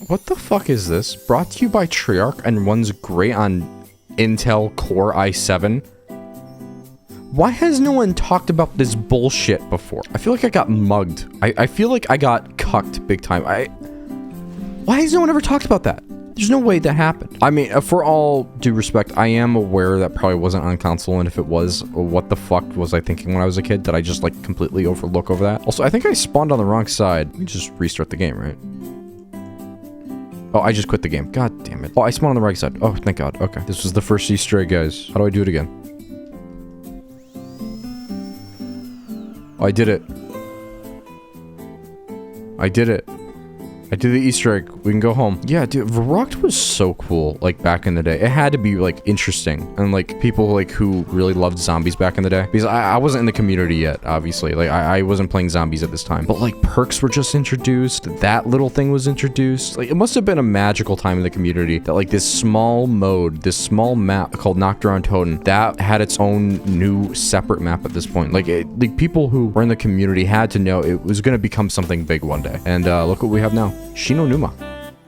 What the fuck is this? Brought to you by Treyarch and runs great on Intel Core i7. Why has no one talked about this bullshit before? I feel like I got mugged. I feel like I got cucked big time. Why has no one ever talked about that? There's no way that happened. I mean, for all due respect, I am aware that probably wasn't on console, and if it was, what the fuck was I thinking when I was a kid? Did I just, like, completely overlook over that? Also, I think I spawned on the wrong side. Let me just restart the game, right? Oh, I just quit the game. God damn it. Oh, I spawned on the right side. Oh, thank God. Okay. This was the first Easter egg, guys. How do I do it again? Oh, I did it. I did it. I did the Easter egg. We can go home. Yeah, dude, Varrocked was so cool, like, back in the day. It had to be, like, interesting. And, like, people, like, who really loved zombies back in the day. Because I wasn't in the community yet, obviously. Like, I wasn't playing zombies at this time. But, like, perks were just introduced. That little thing was introduced. Like, it must have been a magical time in the community that, like, this small mode, this small map called Nocturne Totem, that had its own new separate map at this point. Like, the people who were in the community had to know it was going to become something big one day. And look what we have now. Shino Numa.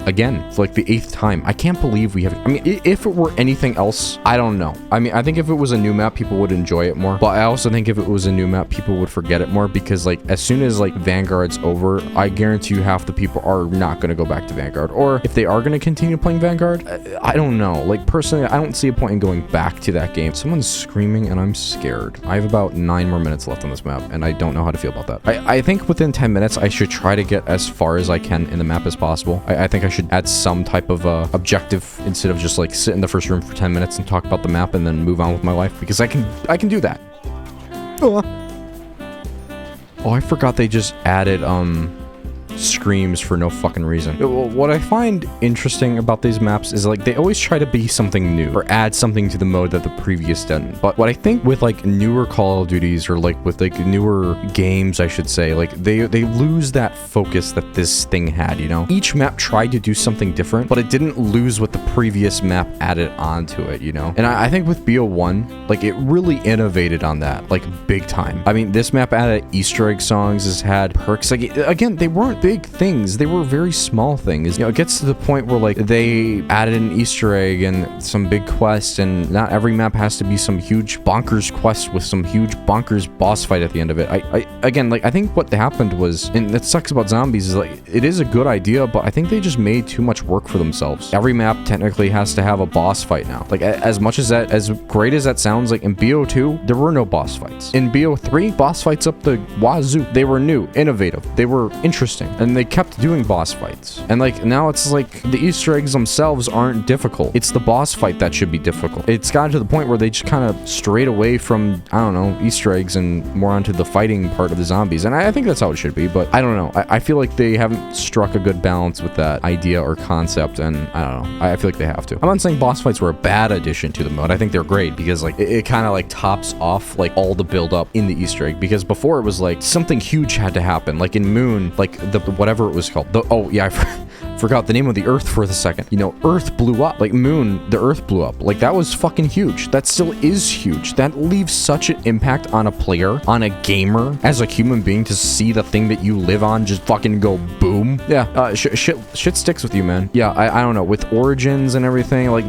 Again, for like the 8th time. I can't believe we have... I mean, if it were anything else, I don't know. I mean, I think if it was a new map, people would enjoy it more. But I also think if it was a new map, people would forget it more. Because, like, as soon as, like, Vanguard's over, I guarantee you half the people are not going to go back to Vanguard. Or if they are going to continue playing Vanguard, I don't know. Like, personally, I don't see a point in going back to that game. Someone's screaming, and I'm scared. I have about 9 more minutes left on this map, and I don't know how to feel about that. I think within 10 minutes, I should try to get as far as I can in the map as possible. I think I should add some type of objective instead of just like sit in the first room for 10 minutes and talk about the map and then move on with my life, because I can do that. Oh, I forgot they just added screams for no fucking reason. What I find interesting about these maps is like they always try to be something new or add something to the mode that the previous didn't. But what I think with like newer Call of Duties or like with like newer games, I should say, like they lose that focus that this thing had, you know? Each map tried to do something different, but it didn't lose what the previous map added onto it, you know? And I think with BO1, like it really innovated on that, like big time. I mean, this map added Easter egg songs, has had perks. Like, again, they weren't big things. They were very small things. You know, it gets to the point where like they added an Easter egg and some big quest, and not every map has to be some huge bonkers quest with some huge bonkers boss fight at the end of it. Again, like I think what happened was, and that sucks about zombies, is like it is a good idea, but I think they just made too much work for themselves. Every map technically has to have a boss fight now. Like as much as that, as great as that sounds, like in BO2 there were no boss fights. In BO3, boss fights up the wazoo. They were new, innovative, they were interesting, and they kept doing boss fights. And like now it's like the Easter eggs themselves aren't difficult. It's the boss fight that should be difficult. It's gotten to the point where they just kind of strayed away from, I don't know, Easter eggs and more onto the fighting part of the zombies. And I think that's how it should be, but I don't know. I feel like they haven't struck a good balance with that idea or concept, and I don't know. I feel like they have to. I'm not saying boss fights were a bad addition to the mode. I think they're great because like it kind of like tops off like all the build up in the Easter egg, because before it was like something huge had to happen. Like in Moon, like the whatever it was called. Oh yeah, I forgot the name of the Earth for the second. You know, Earth blew up. Like Moon, the Earth blew up. Like that was fucking huge. That still is huge. That leaves such an impact on a player, on a gamer, as a human being, to see the thing that you live on just fucking go boom. Yeah, shit sticks with you, man. Yeah, I don't know, with Origins and everything, like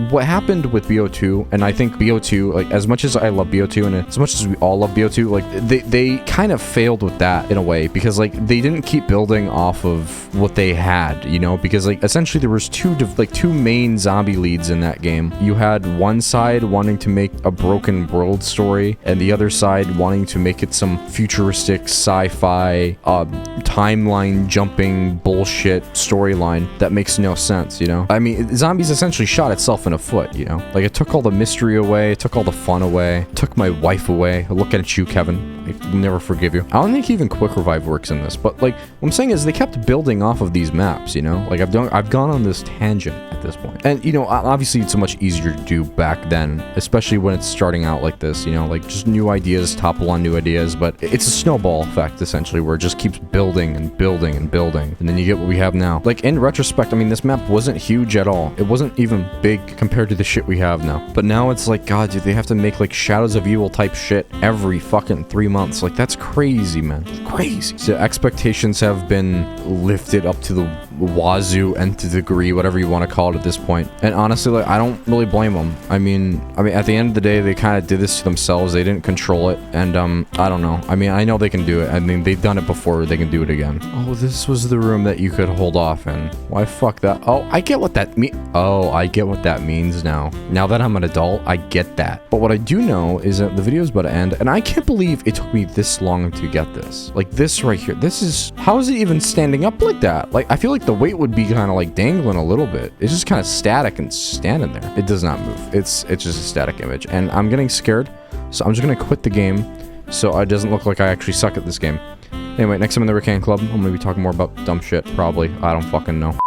what happened with BO2, and I think BO2, like as much as I love BO2 and as much as we all love BO2, like they kind of failed with that in a way, because like they didn't keep building off of what they had, you know, because like essentially there was two main zombie leads in that game. You had one side wanting to make a broken world story, and the other side wanting to make it some futuristic sci-fi timeline jumping bullshit storyline that makes no sense, you know? I mean, zombies essentially shot itself in the foot, you know? Like it took all the mystery away, it took all the fun away, it took my wife away. Looking at you, Kevin. I will never forgive you. I don't think even quick revive works in this, but like what I'm saying is they kept building off of these maps, you know? Like I've gone on this tangent at this point. And you know, obviously it's so much easier to do back then, especially when it's starting out like this, you know, like just new ideas topple on new ideas, but it's a snowball effect essentially, where it just keeps building and building and building, and then you get what we have now. Like in retrospect, I mean, this map wasn't huge at all. It wasn't even big compared to the shit we have now. But now it's like, God, dude, they have to make like Shadows of Evil type shit every fucking 3 months. Like that's crazy, man. Crazy. So expectations have been lifted up to the wazoo, nth degree, whatever you want to call it at this point. And honestly, like, I don't really blame them. I mean, at the end of the day, they kind of did this to themselves. They didn't control it, and I don't know. I mean, I know they can do it. I mean, they've done it before. They can do it again. Oh, this was the room that you could hold off in. Why fuck that? Oh, I get what that means. Oh, I get what that means now. Now that I'm an adult, I get that. But what I do know is that the video is about to end, and I can't believe it took me this long to get this. Like, this right here. This is... How is it even standing up like that? Like, I feel like the weight would be kind of like dangling a little bit. It's just kind of static and standing there. It does not move. It's just a static image, and I'm getting scared, so I'm just gonna quit the game so it doesn't look like I actually suck at this game. Anyway, next time in the Rican Club, I'm gonna be talking more about dumb shit, probably. I don't fucking know.